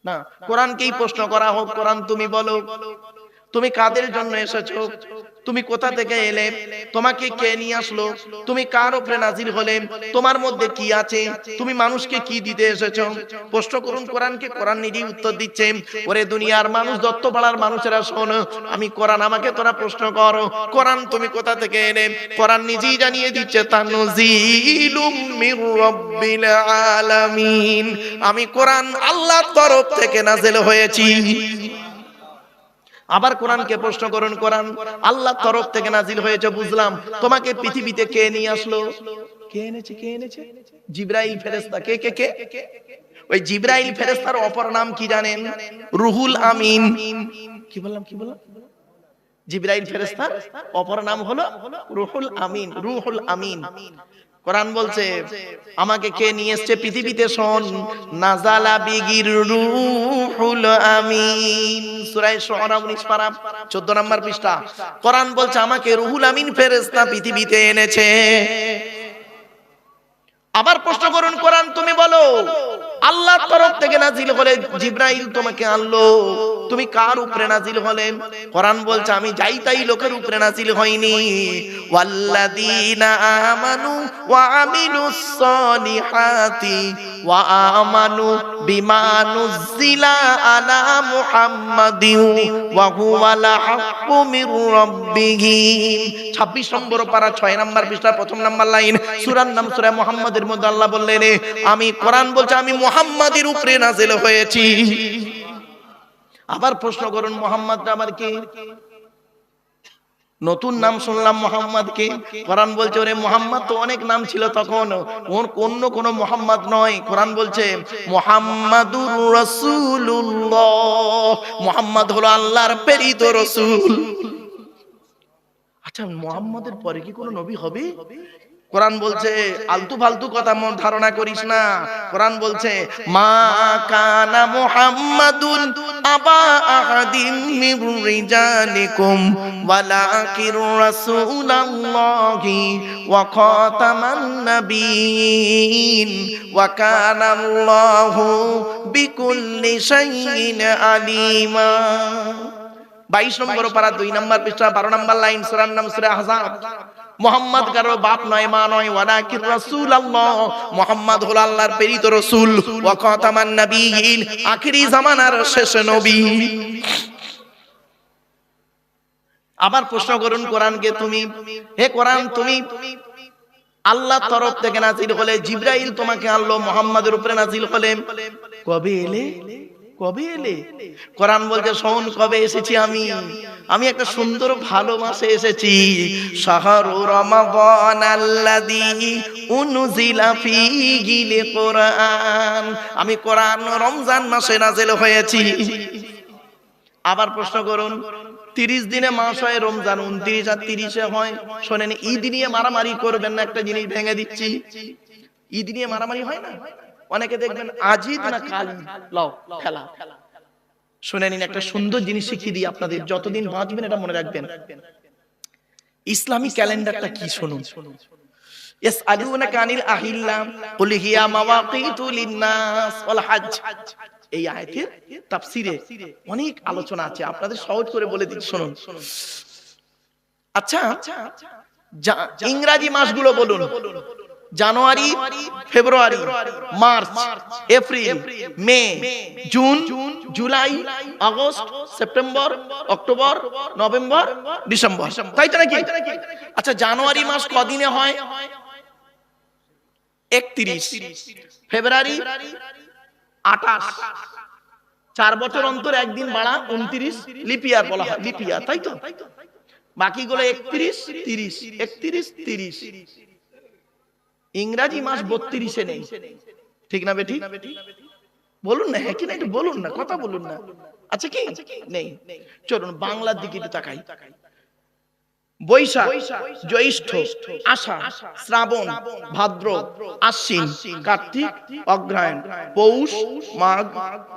না, কোরআনকেই প্রশ্ন করা হোক, কোরআন তুমি বলো, তুমি কাদের জন্য এসেছো, তুমি কোথা থেকে এলে, তোমাকে কে নিয়ে আসলো, তুমি কার উপরে নাজিল হলে, তোমার মধ্যে কি আছে, তুমি মানুষকে কি দিতে এসেছো। প্রশ্ন করুন কোরআনকে, কোরআন নিজেই উত্তর দিচ্ছে। ওরে দুনিয়ার মানুষ, দত্তপাড়ার মানুষেরা শোনো, আমি কোরআন, আমাকে তোরা প্রশ্ন করো, কোরআন তুমি কোথা থেকে এলে। কোরআন নিজেই জানিয়ে দিচ্ছে, তানজিলুম মির রাব্বিল আলামিন, আমি কোরআন আল্লাহর তরফ থেকে নাজিল হয়েছি। আবার কোরআনকে প্রশ্ন করুন, কোরআন আল্লাহর তরফ থেকে নাজিল হয়েছে, বুঝলাম, তোমাকে পৃথিবীতে কে নিয়ে আসলো, কে এনেছে, কে এনেছে, জিবরাইল ফেরেশতা। কে কে কে? ওই জিবরাইল ফেরেশতার অপর নাম কি জানেন? রুহুল আমিন। কি বললাম, কি বললাম? জিবরাইল ফেরেশতার অপর নাম হলো রুহুল আমিন, রুহুল আমিন। কোরআন বলছে আমাকে কে নিয়ে এসেছে পৃথিবীতে, শোন, নাজালা বিগির রুহুল আমিন, সূরা শুআরা 19 পারা 14 নম্বর পৃষ্ঠা। কোরআন বলছে আমাকে রুহুল আমিন ফেরেশতা পৃথিবীতে এনেছে। আবার প্রশ্ন করুন, কোরআন তুমি বলো, আল্লাহর তরফ থেকে নাজিল হলে জিবরাইল তোমাকে আনলো, তুমি কার উপরে নাজিল হলেন? কোরআন বলছে আমি যাই তাই লোকের উপরে নাজিল হয়নি। ওয়াল্লাযীনা আমানু ওয়া আমিলুস সলিহাতি ওয়া আমানু বিমা নুজিলা আলা মুহাম্মাদিন ওয়া হুয়াল হাক্কু মির রাব্বিহিম। 26 নম্বর পারা 6 নম্বর পৃষ্ঠা, প্রথম নম্বর লাইন। সূরার নাম সূরা মুহাম্মাদের মধ্যে আল্লাহ বললেন আমি, কোরআন বলছে আমি মুহাম্মাদের উপরে নাজিল হয়েছি। আবার প্রশ্ন করুন, মুহাম্মাদটা আবার কে? নতুন নাম শুনলাম মুহাম্মদ কে। কোরআন বলছে ওরে মুহাম্মদ তো অনেক নাম ছিল তখন, ওর অন্য কোন মুহাম্মদ নয়। কোরআন বলছে মুহাম্মাদুর রাসূলুল্লাহ, মুহাম্মদ হলো আল্লাহর প্রেরিত রাসূল। আচ্ছা, মুহাম্মাদের পরে কি কোনো নবী হবে? কোরআন বলছে আলতু ফালতু কথা মন ধারণা করিস না। কোরআন বলছে মা কানা মুহাম্মাদুন আবা আহাদিম মির রিজালিকুম ওয়ালাকির রাসূলুল্লাহি ওয়া খাতামান নাবিয়িন ওয়া কানা আল্লাহু বিকুল্লি শাইইন আলিমা। 22 নম্বর পারা 2 নম্বর পৃষ্ঠা 12 নম্বর লাইন, সূরার নাম সূরা আহজাব। মুহাম্মদ কারো বাপ নয়, মা নয়, ওয়ালাকির রাসূলুল্লাহ, মুহাম্মদ হলো আল্লাহর প্রেরিত রাসূল, ওয়া খাতামান নাবিয়িন, আখিরি জামানার শেষ নবী। আবার প্রশ্ন করুন কোরআনকে, তুমি, হে কোরআন তুমি আল্লাহর তরফ থেকে নাজিল হলে, জিবরাইল তোমাকে আনলো, মুহাম্মাদের উপরে নাজিল হলে, কবে এলে, কবে এলে? কোরআন বলছে শোন কবে এসেছি আমি একটা সুন্দর ভালো মাসে এসেছি। শাহরু রমাদান আল্লাযী উনজিলা ফীহিল কোরআন, আমি কোরআন রমজান মাসে নাযিল হয়েছি। আবার প্রশ্ন করুন, 30 দিনে মাস হয় রমজান, 29 আর 30 হয়। শোনেন, ঈদ নিয়ে মারামারি করবেন না, একটা জিনিস ভেঙে দিচ্ছি, ঈদ নিয়ে মারামারি হয় না। অনেকে দেখবেন আজিদ না কাল লাও খেলা। শুনে নিন, একটা সুন্দর জিনিস শিখিয়ে দিই আপনাদের, যতদিন বাঁচবেন এটা মনে রাখবেন। ইসলামী ক্যালেন্ডারটা কি শুনুন। ইয়াসআলুনাকা আনিল আহিল্লা কুল হিয়া মাওয়াকিতু লিন-নাস ওয়াল হজ। এই আয়াতের তাফসীরে অনেক আলোচনা আছে, আপনাদের সহজ করে বলে দিচ্ছি শুনুন। আচ্ছা, ইংরেজি মাসগুলো বলুন। January, February, March, April, May, June, July, August, September, October, November, December, তাই তো নাকি? আচ্ছা, জানুয়ারি মাস কদিনে হয়? 31। ফেব্রুয়ারি 28, 4 বছর অন্তর একদিন বাড়া 29, লিপিয়ার বলা হয়, লিপিয়ার, তাই তো? বাকিগুলো 31, 30, 31, 30। ইংরেজি মাস 32-এ নেই, ঠিক না বেটি? বলুন না, হ্যাঁ কি না, একটু বলুন না, কথা বলুন না। আচ্ছা কি নেই? চলুন বাংলার দিকে একটু তাকাই। বৈশাখ, জ্যৈষ্ঠ, আষাঢ়, শ্রাবণ, ভাদ্র, আশ্বিন, কার্তিক, অগ্রহায়ণ, পৌষ, মাঘ,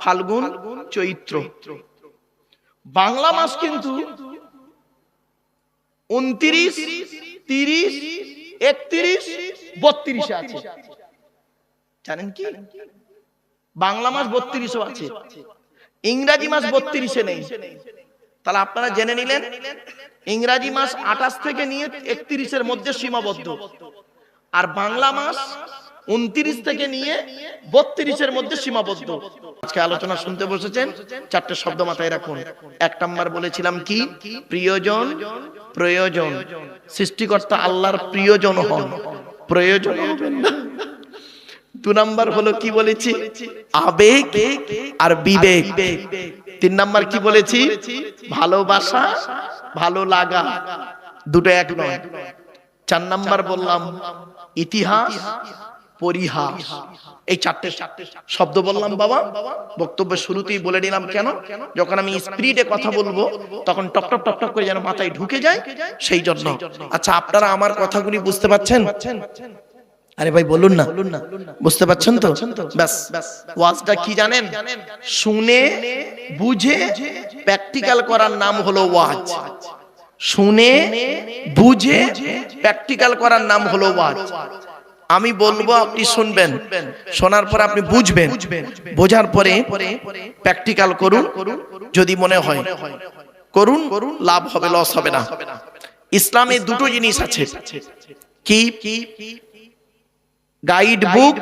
ফাল্গুন, চৈত্র। বাংলা মাস কিন্তু 29, 30, 31, 32 আছে। জানেন কি? বাংলা মাস 32 আছে। ইংরেজি মাস 32-এ নেই। তাহলে আপনারা জেনে নিলেন ইংরেজি মাস 28 থেকে নিয়ে 31-এর মধ্যে সীমাবদ্ধ, আর বাংলা মাস 29 থেকে নিয়ে 32-এর মধ্যে সীমাবদ্ধ। আজকে আলোচনা শুনতে বসেছেন, চারটে শব্দ মাথায় রাখুন। এক নাম্বার বলেছিলাম কি? প্রিয়জন। প্রয়োজন। সৃষ্টিকর্তা আল্লাহর প্রিয়জন হন, প্রয়োজন হবেন না। 2 নাম্বার হলো কি বলেছি? আবেগ আর বিবেক। 3 নাম্বার কি বলেছি? ভালোবাসা, ভালো লাগা, দুটো এক নয়। 4 নাম্বার বললাম ইতিহাস, পরিহাস। এই চারটে শব্দ বললাম বাবা। বক্তব্যের শুরুতেই বলে দিলাম কেন? যখন আমি স্পিরিটে কথা বলবো তখন টপ টপ টপ টপ করে যেন মাথায় ঢুকে যায়, সেই জন্য। আচ্ছা, আপনারা আমার কথাগুলি বুঝতে পাচ্ছেন? আরে ভাই বলুন না, বুঝতে পাচ্ছেন তো? ব্যাস। ওয়াজটা কি জানেন? শুনে বুঝে প্র্যাকটিক্যাল করার নাম হলো ওয়াজ। শুনে বুঝে প্র্যাকটিক্যাল করার নাম হলো ওয়াজ। আমি বলবো, আপনি শুনবেন, শোনার পর আপনি বুঝবেন, বোঝার পরে প্র্যাকটিক্যাল করুন। যদি মনে হয় করুন, লাভ হবে, লস হবে না। ইসলামে দুটো জিনিস আছে। কি? Guide book,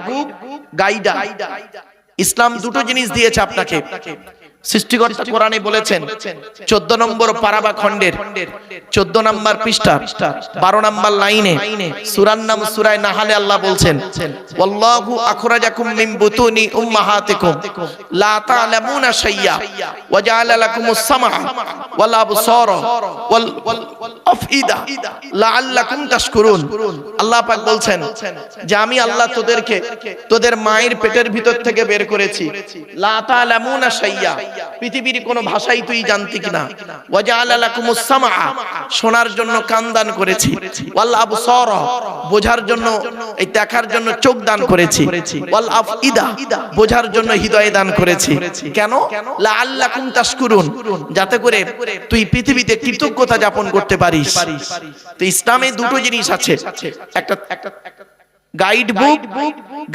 গাইডা। ইসলাম দুটো জিনিস দিয়েছে আপনাকে। সৃষ্টিকর্তা কোরআনে বলেছেন 14 নম্বর পারা বা খণ্ডের 14 নম্বর পৃষ্ঠা 12 নম্বর লাইনে, সূরার নাম সূরা নাহলে আল্লাহ বলছেন, ওয়াল্লাহু আখরাজাকুম মিন বুতুনি উম্মাহাতিকুম লা তা'লামুনা শাইয়্যা ওয়া জাআলা লাকুমুস সামআ ওয়াল আবসারা ওয়াল আফইদা লাআল্লাকুম তাশকুরুন। আল্লাহ পাক বলছেন যে আমি আল্লাহ তোদেরকে তোদের মায়ের পেটের ভিতর থেকে বের করেছি। লা তা'লামুনা শাইয়্যা, পৃথিবীর কোন ভাষাই তুই জানতি কিনা। ওয়া জাআলা লাকুমুস সামআ, শোনার জন্য কান দান করেছি। ওয়াল আবসারা, বোঝার জন্য, এই দেখার জন্য চোখ দান করেছি। ওয়াল আফইদা, বোঝার জন্য হৃদয় দান করেছি। কেন? লাআল্লাকুম তাশকুরুন, যাতে করে তুই পৃথিবীতে কৃতজ্ঞতা যাপন করতে পারিস। তো ইসলামে দুটো জিনিস আছে, একটা গাইড বুক,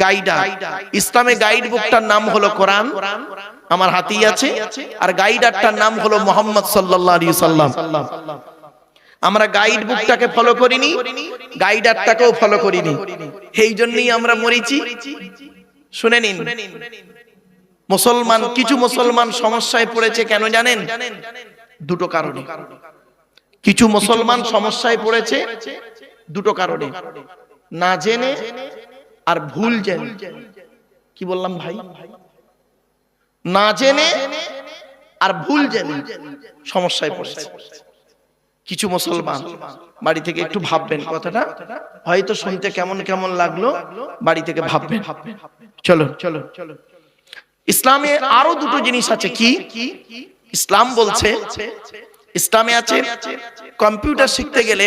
গাইডা। ইসলামে গাইড বুকটার নাম হলো কোরআন, আমার হাতেই আছে, আর গাইডারটার নাম হলো মুহাম্মদ সাল্লাল্লাহু আলাইহি সাল্লাম। আমরা গাইড বুকটাকে ফলো করিনি, গাইডারটাকেও ফলো করিনি, এই জন্যই আমরা মরেছি। শুনে নিন, মুসলমান, কিছু মুসলমান সমস্যায় পড়েছে কেন জানেন? দুটো কারণে। কিছু মুসলমান সমস্যায় পড়েছে দুটো কারণে, না জেনে আর ভুল জেনে। কি বললাম ভাই? না জেনে আর ভুল জেনে সমস্যায় পড়েছে কিছু মুসলমান। বাড়ি থেকে একটু ভাববেন কথাটা, হয়তো শুনতে কেমন কেমন লাগলো, বাড়ি থেকে ভাববেন। চলো চলো, ইসলামে আরো দুটো জিনিস আছে। কি? ইসলাম বলছে, ইসলামে আছে কম্পিউটার শিখতে গেলে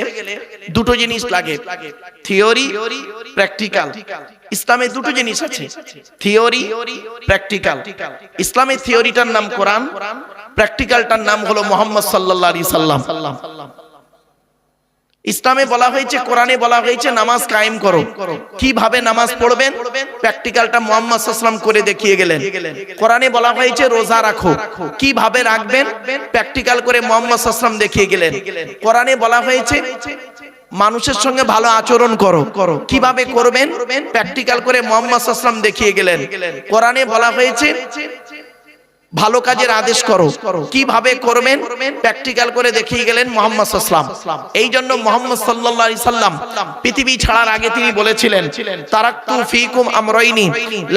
দুটো জিনিস লাগে, থিওরি, প্র্যাকটিক্যাল। ইসলামে দুটো জিনিস আছে, থিওরি, প্র্যাকটিক্যাল। ইসলামের থিওরিটার নাম কোরআন, প্র্যাকটিক্যালটার নাম হলো মুহাম্মদ সাল্লাল্লাহু আলাইহি সাল্লাম। ইসলামে বলা হয়েছে, কোরআনে বলা হয়েছে নামাজ কায়েম করো। কিভাবে নামাজ পড়বেন? প্র্যাকটিক্যালটা মুহাম্মদ সাল্লাল্লাহু আলাইহি ওয়াসাল্লাম করে দেখিয়ে গেলেন। কোরআনে বলা হয়েছে রোজা রাখো, কিভাবে রাখবেন? প্র্যাকটিক্যাল করে মুহাম্মদ সাল্লাল্লাহু আলাইহি ওয়াসাল্লাম দেখিয়ে গেলেন। কোরআনে বলা হয়েছে মানুষের সঙ্গে ভালো আচরণ করো, কিভাবে করবেন? প্র্যাকটিক্যাল করে মুহাম্মদ সাল্লাল্লাহু আলাইহি ওয়াসাল্লাম দেখিয়ে গেলেন। কোরআনে বলা হয়েছে ভালো কাজের আদেশ করো, কিভাবে করবেন? প্র্যাকটিক্যাল করে দেখিয়ে গেলেন মুহাম্মদ সাল্লাল্লাহু আলাইহি ওয়াসাল্লাম। এই জন্য মুহাম্মদ সাল্লাল্লাহু আলাইহি সাল্লাম পৃথিবী ছাড়ার আগে তিনি বলেছিলেন, তারাকতু ফীকুম আমরাইনি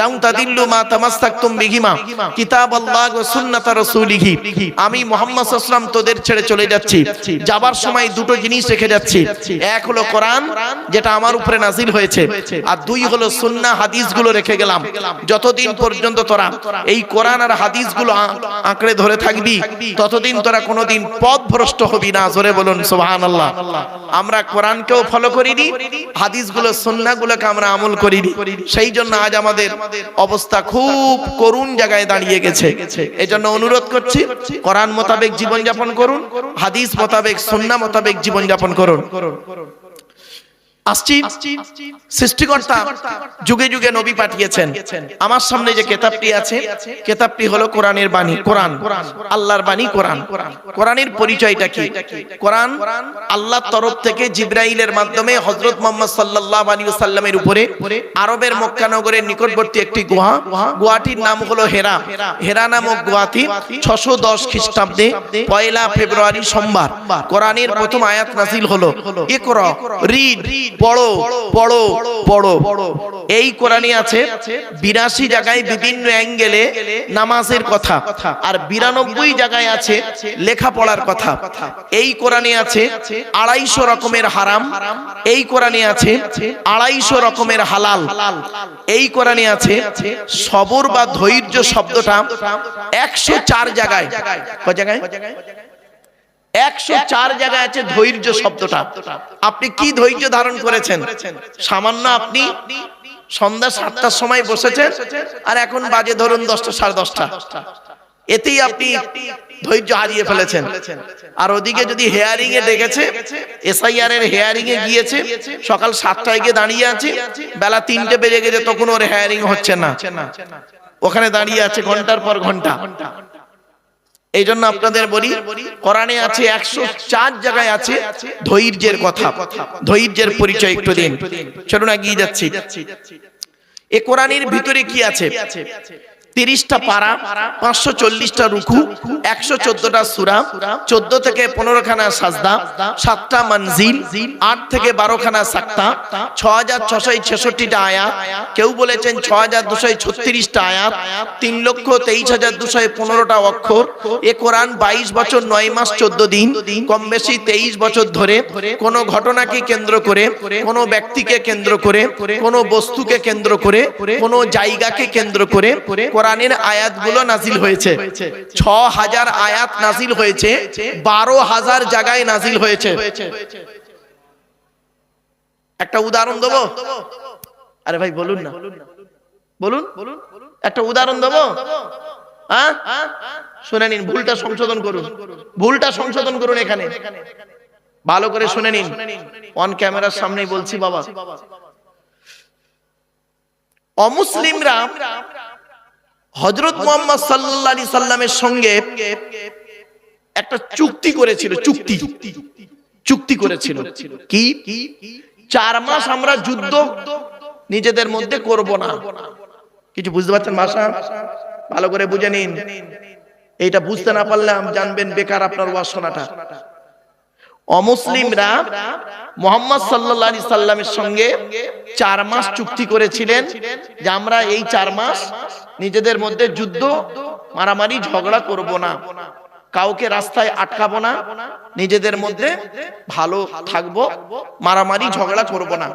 লাম তাদিল্লু মা তামাসসাকতুম বিহিমা কিতাবাল্লাহ ওয়া সুন্নাত রাসূলিহি। আমি মুহাম্মদ সাল্লাল্লাহু আলাইহি ওয়াসাল্লাম তোদের ছেড়ে চলে যাচ্ছি, যাবার সময় দুটো জিনিস রেখে যাচ্ছি। এক হলো কোরআন, যেটা আমার উপরে নাজিল হয়েছে, আর দুই হলো সুন্নাহ, হাদিসগুলো রেখে গেলাম। যতদিন পর্যন্ত তোরা এই কোরআন আর হাদিসগুলো আঁকড়ে ধরে থাকবি, ততদিন তোরা কোনোদিন পথভ্রষ্ট হবি না। জোরে বলুন সুবহানাল্লাহ। আমরা কোরআনকেও ফলো করিনি, হাদিসগুলো, সুন্নাহগুলোকে আমরা আমল করিনি। সেই জন্য আজ আমাদের অবস্থা খুব করুণ জায়গায় দাঁড়িয়ে গেছে। এজন্য অনুরোধ করছি, কোরআন মোতাবেক জীবন যাপন করুন, হাদিস মোতাবেক, সুন্নাহ মোতাবেক জীবন যাপন করুন। আসছি। সৃষ্টিকর্তা যুগে যুগে নবী পাঠিয়েছেন। আমার সামনে যে কিতাবটি আছে, কিতাবটি হলো কোরআনের বাণী। কোরআন আল্লাহর বাণী। কোরআন, কোরআনের পরিচয়টা কি? কোরআন আল্লাহর তরফ থেকে জিবরাইলের মাধ্যমে হযরত মুহাম্মদ সাল্লাল্লাহু আলাইহি ওয়াসাল্লামের উপরে আরবের মক্কা নগরের নিকটবর্তী একটি গুহা, গুহাটির নাম হলো হেরা। হেরা নামক গুহাটি 610 খ্রিস্টাব্দে 1 ফেব্রুয়ারি সোমবার কোরআনের প্রথম আয়াত নাযিল হলো। ইকরা, রিড, পড়ো পড়ো পড়ো। এই কোরআনে আছে 82 জায়গায় বিভিন্ন অ্যাঙ্গেলে নামাজের কথা, আর 92 জায়গায় আছে লেখাপড়ার কথা। এই কোরআনে আছে 250 রকমের হারাম। এই কোরআনে আছে 250 রকমের হালাল। এই কোরআনে আছে সবর বা ধৈর্য শব্দটা 104 জায়গায়। কয় জায়গায়? 104 জায়গায় আছে ধৈর্য শব্দটা। আপনি কি ধৈর্য ধারণ করেছেন? সামান্য আপনি সন্ধ্যা 7টার সময় বসেছেন, আর এখন বাজে ধরুন 10টা, 10:30। এতেই আপনি ধৈর্য হারিয়ে ফেলেছেন। আর ওদিকে যদি হেয়ারিং এ ডেকেছে, এসআইআর এর হেয়ারিং এ গিয়েছে, সকাল 7টায় গিয়ে দাঁড়িয়ে আছে, বেলা 3টে বেজে গেছে, তখন ওর হেয়ারিং হচ্ছে না, ওখানে দাঁড়িয়ে আছে ঘন্টার পর ঘন্টা। এই জন্য আপনাদের বলি, কোরআনে আছে 104 জায়গায় আছে ধৈর্যের কথা। ধৈর্যের পরিচয় একটু দিন। চলুন এগিয়ে যাচ্ছি। এই কোরআনের ভিতরে কি আছে? 30টা পারা, 540টা রুকু, 114টা সূরা, 14 থেকে 15 খানা সাজদা, 7টা মনজিল, 8 থেকে 12 খানা সাক্তা, 6666টা আয়াত, কেউ বলেছেন 6236টা আয়াত, 3,23,215টা অক্ষর। এ কোরআন 22 বছর 9 মাস 14 দিন, কম বেশি 23 বছর ধরে কোন ঘটনাকে কেন্দ্র করে, কোন ব্যক্তিকে কেন্দ্র করে, কোন বস্তুকে কেন্দ্র করে, কোন জায়গাকে কেন্দ্র করে কোরআনের আয়াতগুলো নাজিল হয়েছে। 6000 আয়াত নাজিল হয়েছে, 12,000 জায়গায় নাজিল হয়েছে। একটা উদাহরণ দেবো? আরে ভাই বলুন না, বলুন, একটা উদাহরণ দেবো। হ্যাঁ, শুনে নিন, ভুলটা সংশোধন করুন, ভুলটা সংশোধন করুন। এখানে ভালো করে শুনে নিন, অন ক্যামেরার সামনেই বলছি বাবা। অমুসলিমরা হযরত মুহাম্মদ সাল্লাল্লাহু আলাইহি সাল্লামের সঙ্গে একটা চুক্তি করেছিল। চুক্তি করেছিল কি? 4 মাস আমরা যুদ্ধ নিজেদের মধ্যে করব না। কিছু বুঝতে পারছেন ভাষা? ভালো করে বুঝে নিন। এইটা বুঝতে না পারলে জানবেন বেকার আপনার ওয়াজ শোনাটা। অমুসলিমরা মুহাম্মদ সাল্লাল্লাহু আলাইহি সাল্লামের সঙ্গে 4 মাস চুক্তি করেছিলেন যে আমরা এই 4 মাস নিজেদের মধ্যে যুদ্ধ, মারামারি, ঝগড়া করব না, কাউকে রাস্তায় আটকাবো না, নিজেদের মধ্যে ভালো থাকবো, মারামারি ঝগড়া করব না।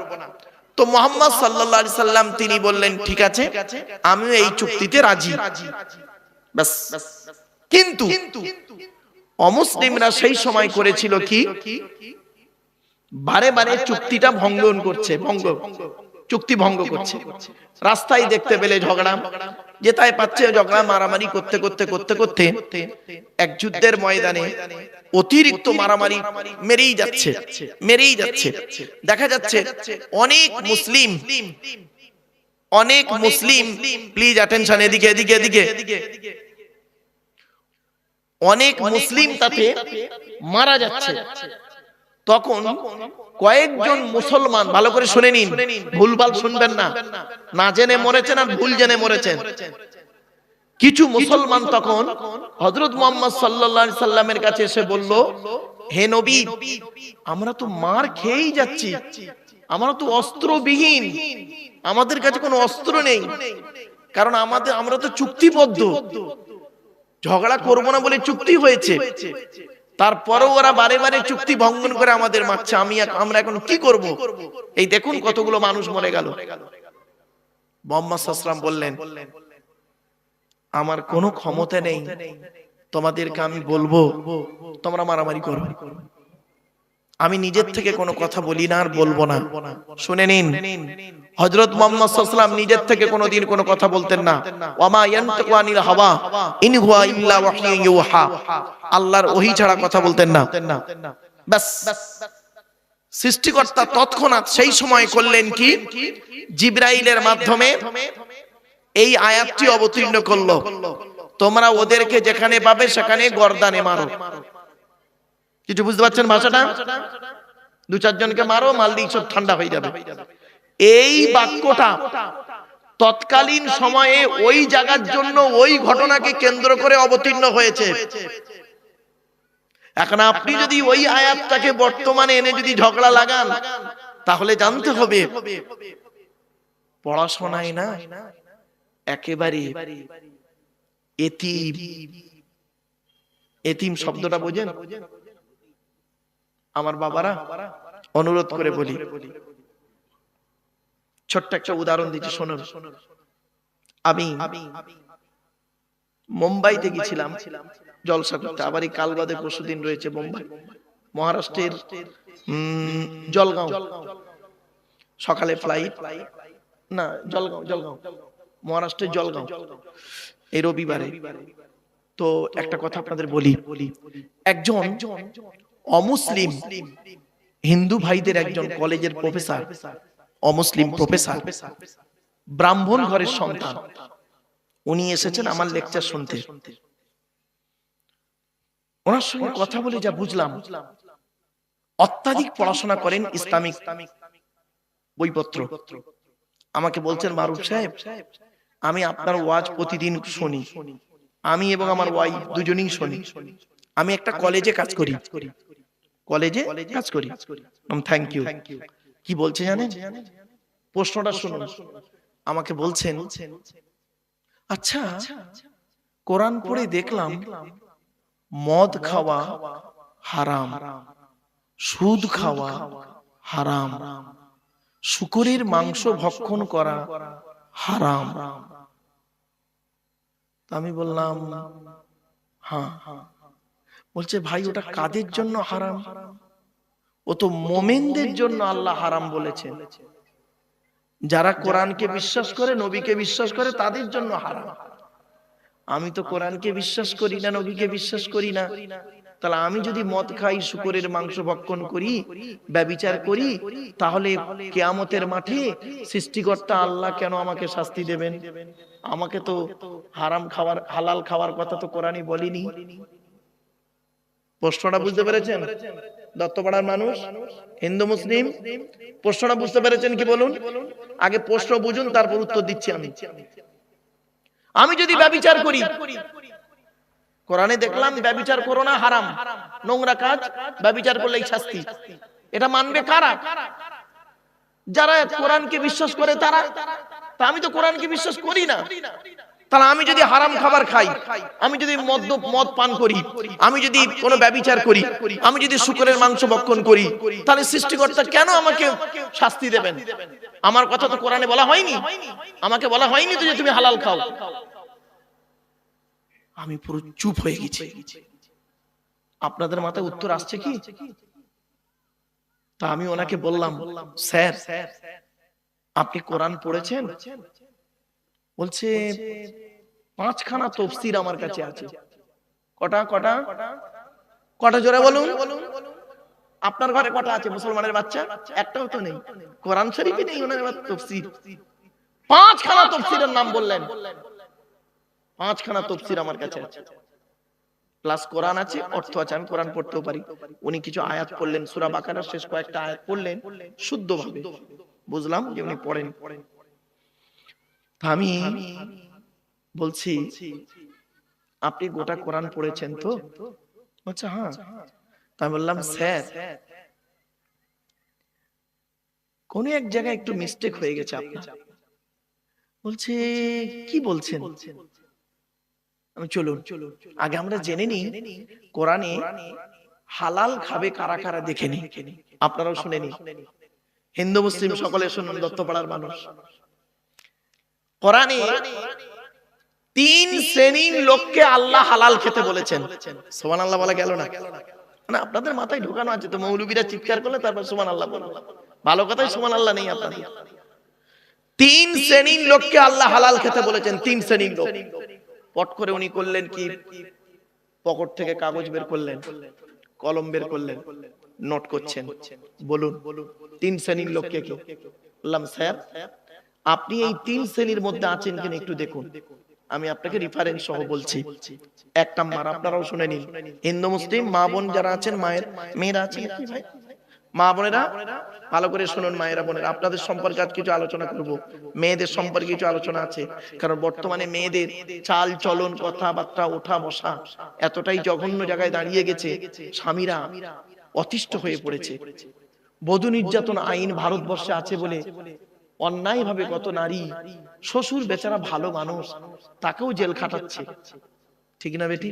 তো মুহাম্মদ সাল্লাল্লাহু আলাইহি সাল্লাম তিনি বললেন ঠিক আছে, আমিও এই চুক্তিতে রাজি। বাস। কিন্তু অমুসলিমরা সেই সময় করেছিল কি? বারে বারে চুক্তিটা ভঙ্গন করছে, চুক্তি ভঙ্গ করছে। রাস্তায় দেখতে পেলে ঝগড়া, যেটাই পাচ্ছে ঝগড়া, মারামারি করতে করতে করতে করতে এক যুদ্ধের ময়দানে অতিরিক্ত মারামারি মেরেই যাচ্ছে। দেখা যাচ্ছে অনেক মুসলিম, প্লিজ অ্যাটেনশন, এদিকে, অনেক মুসলিম তাতে মারা যাচ্ছে। তখন কয়েকজন মুসলমান, ভালো করে শুনে নিন, ভুলভাল শুনবেন না, না জেনে মরেছেন আর ভুল জেনে মরেছেন। কিছু মুসলমান তখন হযরত মুহাম্মদ সাল্লাল্লাহু আলাইহি সাল্লামের কাছে এসে বলল, হে নবী, আমরা তো মার খেয়েই যাচ্ছি, আমরা তো অস্ত্রবিহীন, আমাদের কাছে কোনো অস্ত্র নেই, কারণ আমরা তো চুক্তিবদ্ধ, ঝগড়া করব না বলে চুক্তি হয়েছে। তারপরেও ওরা বারে বারে চুক্তি ভঙ্গন করে আমাদের মারছে, আমরা এখন কি করব? এই দেখুন কতগুলো মানুষ মরে গেল। মুহাম্মদ সাল্লাল্লাহু আলাইহি ওয়াসাল্লাম বললেন, আমার কোনো ক্ষমতা নেই, তোমাদেরকে আমি বলবো তোমরা মারামারি করো, আমি নিজের থেকে কোনো কথা বলি না আর বলবো না। শুনে নিন, হযরত মুহাম্মদ সাল্লাল্লাহু আলাইহি ওয়াসাল্লাম নিজের থেকে কোনোদিন কোনো কথা বলতেন না। ওয়ামা ইয়ানতাকু আনিল হাওয়া ইন হুয়া ইল্লা ওয়াহয়ুন ইউহা, আল্লাহর ওহী ছাড়া কথা বলতেন না। বাস, সৃষ্টিকর্তা তৎক্ষণাৎ সেই সময় করলেন কি, জিবরাইলের মাধ্যমে এই আয়াতটি অবতীর্ণ করলো, তোমরা ওদেরকে যেখানে পাবে সেখানে গর্দানে মারো। কিছু বুঝতে পারছেন ভাষাটা? দু চারজনকে মারো, মারলেই সব ঠান্ডা হয়ে যাবে। এই বাক্যটা তৎকালীন সময়ে ওই জায়গার জন্য ওই ঘটনাকে কেন্দ্র করে অবতীর্ণ হয়েছে। এখন আপনি যদি ওই আয়াতটাকে বর্তমানে এনে যদি ঝগড়া লাগান, তাহলে জানতে হবে পড়াশোনায় না একেবারে এতিম। এতিম শব্দটা বোঝেন? আমার বাবারা অনুরোধ করে বলি, ছোট্ট একটা উদাহরণ দিচ্ছি শুনুন। আমি মুম্বাইতে গেছিলাম জলসা করতে, আবার এই কাল বাদে পরশুদিন রয়েছে মুম্বাই, মহারাষ্ট্রের জলগাঁও। সকালে ফ্লাইট, না জলগাঁও মহারাষ্ট্রের জলগাঁও, এই রবিবারে। তো একটা কথা আপনাদের বলি, একজন অমুসলিম হিন্দু ভাইদের একজন কলেজের প্রফেসর, অমুসলিম প্রফেসর, ব্রাহ্মণ ঘরের সন্তান, উনি এসেছেন আমার লেকচার শুনতে। ওনার সঙ্গে কথা বলে যা বুঝলাম, অত্যাধিক পড়াশোনা করেন, ইসলামিক বইপত্র। আমাকে বলছেন, মারুফ সাহেব, আমি আপনার ওয়াজ প্রতিদিন শুনি, আমি এবং আমার ওয়াইফ দুজনেই শুনি। আমি একটা কলেজে কাজ করি, থ্যাংক ইউ। কি বলছে জানেন? প্রশ্নটা শুনুন। আমাকে বলছেন, আচ্ছা কোরআন পড়ে দেখলাম মদ খাওয়া হারাম, সুদ খাওয়া হারাম, শূকরের মাংস ভক্ষণ করা হারাম। আমি বললাম হ্যাঁ। বলছে, ভাই ওটা কাদের জন্য হারাম? ও তো মোমেনদের জন্য আল্লাহ হারাম বলেছেন। যারা কোরআনকে বিশ্বাস করে, নবীকে বিশ্বাস করে, তাদের জন্য হারাম। আমি তো কোরআনকে বিশ্বাস করি না, নবীকে বিশ্বাস করি না, তাহলে আমি যদি মদ খাই, শূকরের মাংস ভক্ষণ করি, ব্যভিচার করি, তাহলে কিয়ামতের মাঠে সৃষ্টিকর্তা আল্লাহ কেন আমাকে শাস্তি দেবেন? আমাকে তো হারাম খাওয়ার, হালাল খাওয়ার কথা তো কোরআনই বলেনি। প্রশ্নটা বুঝতে পেরেছেন? দত্তপাড়ার মানুষ, হিন্দু মুসলিম, প্রশ্নটা বুঝতে পেরেছেন কি বলুন? আগে প্রশ্ন বুঝুন, তারপর উত্তর দিচ্ছি। আমি যদি ব্যভিচার করি, কোরআনে দেখলাম ব্যভিচার করো না, হারাম, নোংরা কাজ, ব্যভিচার করলেই শাস্তি। এটা মানবে কারা? যারা কোরআনকে বিশ্বাস করে তারা। তা আমি তো কোরআনকে বিশ্বাস করি না, তাহলে আমি যদি হারাম খাবার খাই, আমি যদি মদ পান করি, আমি যদি কোনো ব্যভিচার করি, আমি যদি শূকরের মাংস ভক্ষণ করি, তাহলে সৃষ্টিকর্তা কেন আমাকে শাস্তি দেবেন? আমার কথা তো কোরআনে বলা হয়নি, আমাকে বলা হয়নি তো যে তুমি হালাল খাও। আমি পুরো চুপ হয়ে গেছি। আপনাদের মাথায় উত্তর আসছে কি? তা আমি ওনাকে বললাম, স্যার আপনি কোরআন পড়েছেন? বলছে 5খানা তাফসীর আমার কাছে আছে। কটা জোরে বলুন। আপনার ঘরে কটা আছে মুসলমানের বাচ্চা? একটাও তো নেই, কোরআন শরীফে নেই ওনার তাফসীর। 5খানা তাফসীরের নাম বললেন। 5খানা তাফসীর আমার কাছে আছে, প্লাস কোরআন আছে, অর্থ আছে, আমি কোরআন পড়তেও পারি। উনি কিছু আয়াত পড়লেন, সূরা বাকারার শেষ কয়েকটা আয়াত পড়লেন, শুদ্ধভাবে বুঝলাম যে উনি পড়েন। আমি বলছি, আপনি গোটা কোরআন পড়েছেন তো? আচ্ছা হ্যাঁ। আমি বললাম, স্যার কোন এক জায়গায় একটু মিস্টেক হয়ে গেছে আপনার। বলছে, কি বলছেন? আমি চলুন আগে আমরা জেনে নিই কোরআনে হালাল খাবে কারা কারা দেখে নি। আপনারাও শুনে নি, হিন্দু মুসলিম সকলে শুনুন, দত্তপাড়ার মানুষ। কোরআনে 3 শ্রেণীর লোককে আল্লাহ হালাল খেতে বলেছেন। সুবহানাল্লাহ বলা গেল না? না, আপনাদের মাথায় ঢোকানো আছে তো, মৌলবীরা চিৎকার করলে তারপর সুবহানাল্লাহ বলো। ভালো কথাই সুবহানাল্লাহ নেই আপনাদের। 3 শ্রেণীর লোককে আল্লাহ হালাল খেতে বলেছেন। 3 শ্রেণীর লোক। পট করে উনি করলেন কি, পকেট থেকে কাগজ বের করলেন, কলম বের করলেন, নোট করছেন, বলুন 3 শ্রেণীর লোক কে কে? বললাম স্যার আপনি এই 3 শ্রেণীর মধ্যে আছেন কিনা একটু দেখুন, আমি আপনাকে রেফারেন্স সহ বলছি। 1 নাম্বার, আপনারাও শুনে নিন, হিন্দু মুসলিম মা বোন যারা আছেন, মেয়েরা আছেন কি ভাই, মা বোনেরা ভালো করে শুনুন, মায়েরা বোনেরা, আপনাদের সম্পর্কে আজ কিছু আলোচনা করব, মেয়েদের সম্পর্কে কিছু আলোচনা আছে, কারণ বর্তমানে মেয়েদের চাল চলন কথাবার্তা ওঠা বসা এতটাই জঘন্য জায়গায় দাঁড়িয়ে গেছে, স্বামীরা অতিষ্ঠ হয়ে পড়েছে। বধূ নির্যাতন আইন ভারতবর্ষে আছে বলে অন্যায় ভাবে কত নারী, শ্বশুর বেচারা ভালো মানুষ, তাকেও জেল খাটাচ্ছে, ঠিক না বেটি?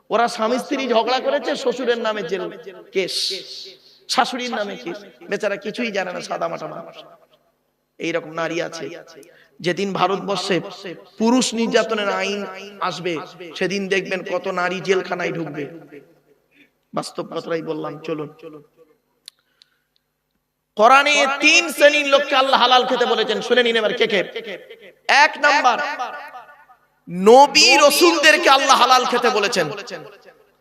ওরা স্বামী স্ত্রী ঝগড়া করেছে, শ্বশুরের নামে জেল কেস, শাশুড়ির নামে কেস, বেচারা কিছুই জানে না, সাদা মাটা মানুষ। এইরকম নারী আছে। যেদিন ভারতবর্ষে পুরুষ নির্যাতনের আইন আসবে, সেদিন দেখবেন কত নারী জেলখানায় ঢুকবে। বাস্তব কথাই বললাম, চলুন। কোরআনে 3 শ্রেণীর লোককে আল্লাহ হালাল খেতে বলেছেন, শুনে নিন এবার কে কে। 1 নাম্বার, নবী রাসূলদেরকে আল্লাহ হালাল খেতে বলেছেন।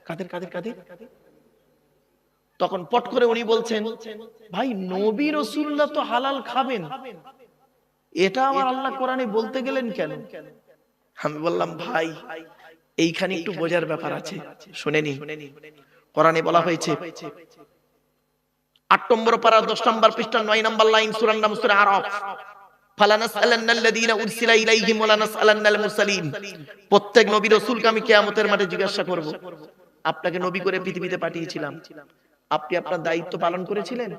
কাদের কাদের কাদের? তখন পট করে উনি বলছেন, ভাই নবী রাসূলরা তো হালাল খাবেন, এটা আবার আল্লাহ কোরআনে বলতে গেলেন কেন? আমি বললাম ভাই এইখানে একটু বোঝার ব্যাপার আছে, শুনে নিন। কোরআনে বলা হয়েছে 8 নম্বর পারা 10 নম্বর পৃষ্ঠা 9 নম্বর লাইন, সূরার নাম সূরা আরাফ, ফালানাসআলান্নাল্লাযীনা উরসিলা ইলাইহিম ওয়া লানাসআলান্নাল মুরসালিন। প্রত্যেক নবী রাসূলকে আমি কিয়ামতের মাঠে জিজ্ঞাসা করব, আপনাকে নবী করে পৃথিবীতে পাঠিয়েছিলাম, আপনি আপনার দায়িত্ব পালন করেছিলেন?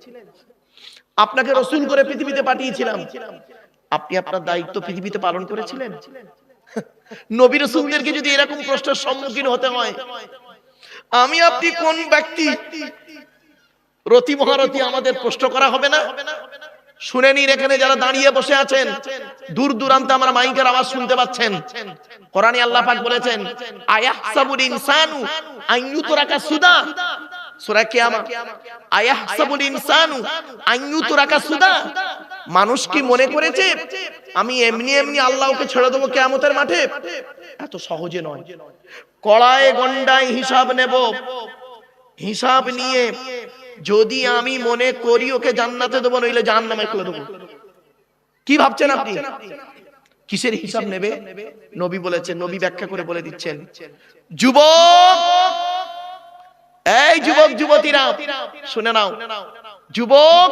আপনাকে রাসূল করে পৃথিবীতে পাঠিয়েছিলাম, আপনি আপনার দায়িত্ব পৃথিবীতে পালন করেছিলেন? নবী রাসূলদেরকে যদি এরকম প্রশ্নের সম্মুখীন হতে হয়, আমি আপনি কোন ব্যক্তি? রতি মহারতি আমাদের প্রশ্ন করা হবে না? শুনে নিন, এখানে যারা দাঁড়িয়ে বসে আছেন, দূর দূরান্তে আমরা মাইকের আওয়াজ শুনতে পাচ্ছেন। কোরআনে আল্লাহ পাক বলেছেন, আয়াহসাবুল ইনসানু আন ইউতরাকা সুদা, সূরা কিয়ামা। আয়াহসাবুল ইনসানু আন ইউতরাকা সুদা, মানুষ কি মনে করেছে আমি এমনি এমনি আল্লাহকে ছেড়ে দেব কিয়ামতের মাঠে? এত সহজে নয়। কড়ায় গন্ডায় হিসাব নেব, হিসাব নিয়ে যদি আমি মনে করি ওকে জান্নাতে দেবো, নইলে জাহান্নামে ফেলে দেবো। কি ভাবছেন আপনি? কিসের হিসাব নেবে? নবী বলেছেন, নবী ব্যাখ্যা করে বলে দিচ্ছেন, যুবক, এই যুবক যুবতীরা শুনে নাও, যুবক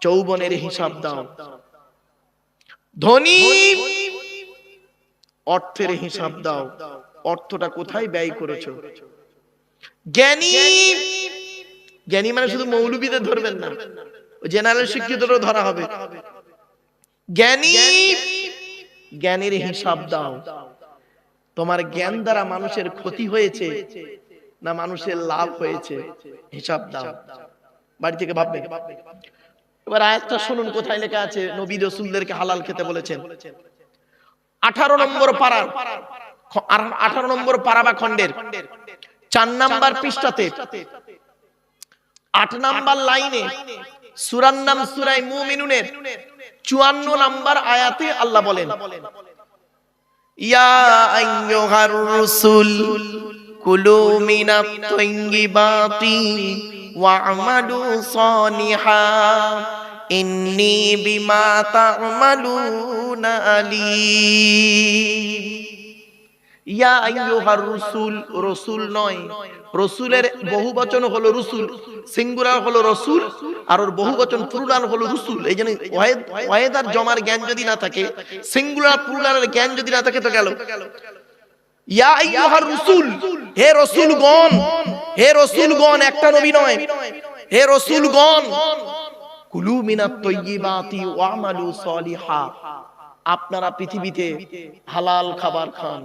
যৌবনের হিসাব দাও, ধনী অর্থের হিসাব দাও, অর্থটা কোথায় ব্যয় করেছো। জ্ঞানী, জ্ঞানী মানে শুধু মৌলবীদের ধরবেন না, জেনারেল শিক্ষিতদেরও ধরা হবে। জ্ঞানী, জ্ঞানের হিসাব দাও, তোমার জ্ঞান দ্বারা মানুষের ক্ষতি হয়েছে না মানুষের লাভ হয়েছে, হিসাব দাও। বাড়ি থেকে ভাববে। এবার আয়াতটা শুনুন, কোথায় লেখা আছে নবী রাসূলদেরকে হালাল খেতে বলেছেন। 18 নম্বর পারা, 18 নম্বর পারা বা খণ্ডের 4 নম্বর পৃষ্ঠাতে 8 নম্বর লাইনে, সূরার নাম সূরা মুমিনুনের 54 নম্বর আয়াতে আল্লাহ বলেন, ইয়া আইয়ুহার রাসূল কুলু মিনাত তাইয়্যিবাতি ওয়া'মালু সালিহান ইন্নী বিমা তা'মালুনা আলীম। ইয়া আইয়ুহার রাসূল, রাসূল নয়, রাসূলের বহুবচন হলো রসুল, সিঙ্গুলার হলো রাসূল, আর ওর বহুবচন প্লুরাল হলো রসুল। এই জন্য ওয়াহেদ আর জমার জ্ঞান যদি না থাকে, সিঙ্গুলার প্লুরালের জ্ঞান যদি না থাকে তো গেল। ইয়া আইয়ুহার রাসূল, হে রাসূলগণ, হে রাসূলগণ, একটা নবী নয়, হে রাসূলগণ, কুলু মিনাত তাইয়্যিবাতি ওয়া'মালু সালিহা, আপনারা পৃথিবীতে হালাল খাবার খান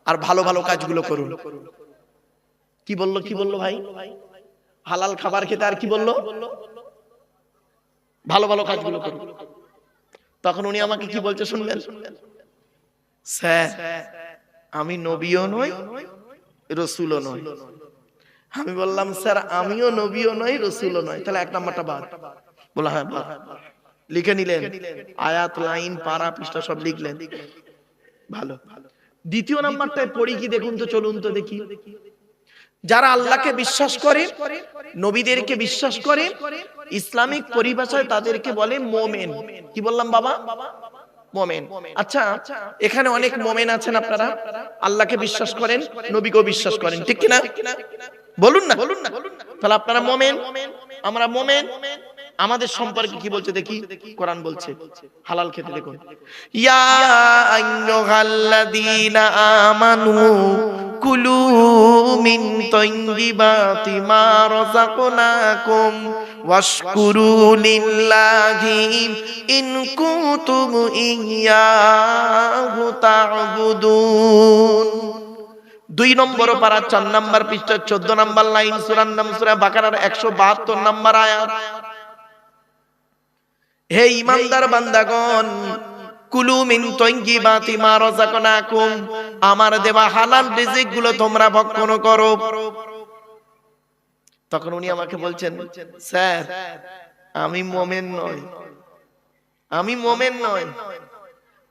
আর ভালো ভালো কাজগুলো করুন। কি বললো, কি বললো ভাই? হালাল খাবার খেতে আর কি বললো? ভালো ভালো কাজগুলো করুন। তখন উনি আমাকে কি বলছে শুনবেন, স্যার আমি নবীও নই রাসূলও নই। আমি বললাম স্যার আমিও নবীও নই রাসূলও নই, তাহলে 1 নাম্বারটা বাদ। বলা হ্যাঁ বাদ। লিখে নিলেন, আয়াত, লাইন, পারা, পৃষ্ঠা সব লিখলেন, ভালো। দ্বিতীয় নাম্বারটায় পড়ি কি দেখুন তো, চলুন তো দেখি। যারা আল্লাহকে বিশ্বাস করে, নবীদেরকে বিশ্বাস করে, ইসলামিক পরিভাষায় তাদেরকে বলে মোমেন। কি বললাম বাবা? মোমেন। আচ্ছা, এখানে অনেক মোমেন আছেন, আপনারা আল্লাহকে বিশ্বাস করেন, নবীকেও বিশ্বাস করেন, ঠিক কিনা? বলুন না। তাহলে আপনারা মোমেন, আমরা মোমেন। আমাদের সম্পর্কে কি বলছে দেখি? কোরআন বলছে হালাল খেতে, দেখুন, ইয়া আইয়ুহাল্লাযীনা আমানু কুলু মিন তাইয়্যিবাতি মা রাযাকনাকুম ওয়াশকুরু লিল্লাহি ইন কুনতুম ইয়্যাহু তা'বুদুন। 2 নম্বর পারা 4 নম্বর পৃষ্ঠা 14 নম্বর লাইন, সূরার নাম সূরা বাকারার 172 নম্বর আয়াত। হে ঈমানদার বান্দাগণ, কুলু মিন তাইয়্যিবাতি মা রাযাকনাকুম, আমার দেওয়া হালাল রিজিক গুলো তোমরা ভক্ষণ করো। তখন উনি আমাকে বলছেন, স্যার আমি মুমিন নই, আমি মুমিন নই।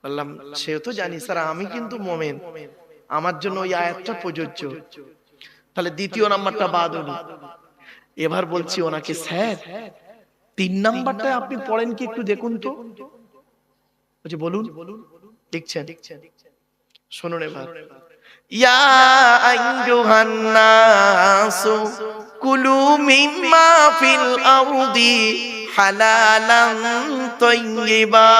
বললাম, সে তো জানি স্যার, আমি কিন্তু মুমিন, আমার জন্য ওই আয়াতটা প্রযোজ্য। তাহলে দ্বিতীয় নাম্বারটা বাদ হলো। এবার বলছি ওনাকে, স্যার 3 নাম্বারটা আপনি পড়েন কি একটু দেখুন তো। বলছে বলুন। দেখছেন, শুনুন এবার, ইয়া আইয়ুহান নাসু কুলু মিম্মা ফিল আরদি হালালান তাইয়্যিবা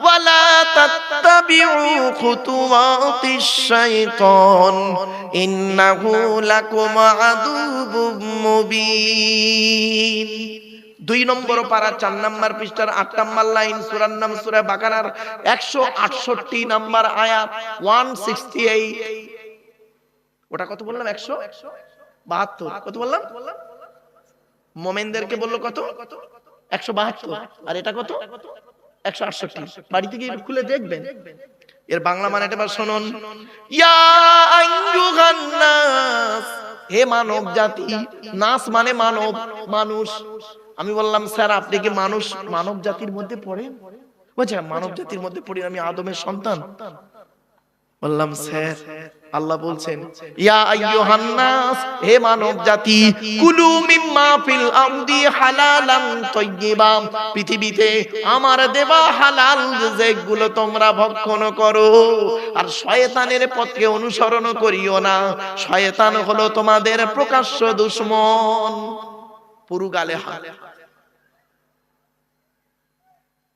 ওয়ালা তাত্তাবিউ খুতুওয়াতিশ শাইতান ইন্নাহু লাকুম আদুউম মুবিন। 2 নম্বর পারা 4 নম্বর পৃষ্ঠার 8 নম্বর লাইন, সূরার নাম সূরা বাকারার 168 নম্বর আয়াত, 168। ওটা কত বললাম? 172। কত বললাম? মুমিনদেরকে বললো কত? 172। আর এটা কত? 168। বাড়িতে গিয়ে খুলে দেখবেন। এর বাংলা মানেটা এবার শুনুন, ইয়া আইয়ুহান নাস, হে মানব জাতি। নাস মানে মানব, মানুষ। আমি বললাম, স্যার আপনি কি মানুষ মানব জাতির মধ্যে পড়েন? বলছে মানব জাতির মধ্যে পড়ি, আমি আদমের সন্তান। বললাম, স্যার আল্লাহ বলছেন ইয়া আইয়ুহান নাস, হে মানব জাতি, কুলু মিম্মা ফিল আরদি হালালান তাইয়্যিবা, পৃথিবীতে আমার দেওয়া হালাল রিজিকগুলো তোমরা ভক্ষণ করো। আর শয়তানের পথকে অনুসরণ করিও না, শয়তান হলো তোমাদের প্রকাশ্য দুশমন। পুরো গালে হাত।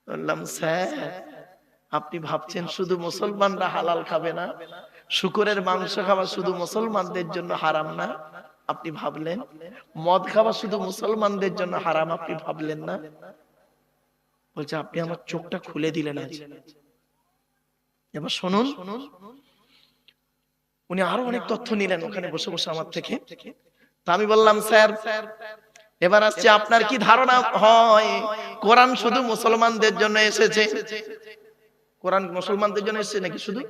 বললাম, স্যার আপনি ভাবছেন শুধু মুসলমানরা হালাল খাবে না, শুকরের মাংস খাওয়া শুধু মুসলমানদের জন্য হারাম না? আপনি ভাবলেন মদ খাওয়া শুধু মুসলমানদের জন্য হারাম, আপনি ভাবলেন না? বলছে আপনি আমার চোখটা খুলে দিলেন আজ। এবার শুনুন, উনি আরো অনেক তথ্য নিলেন ওখানে বসে বসে আমার থেকে। তা আমি বললাম, স্যার এবার আসছে, আপনার কি ধারণা হয় কোরআন শুধু মুসলমানদের জন্য এসেছে? কোরআন মুসলমানদের জন্য এসেছে নাকি শুধু?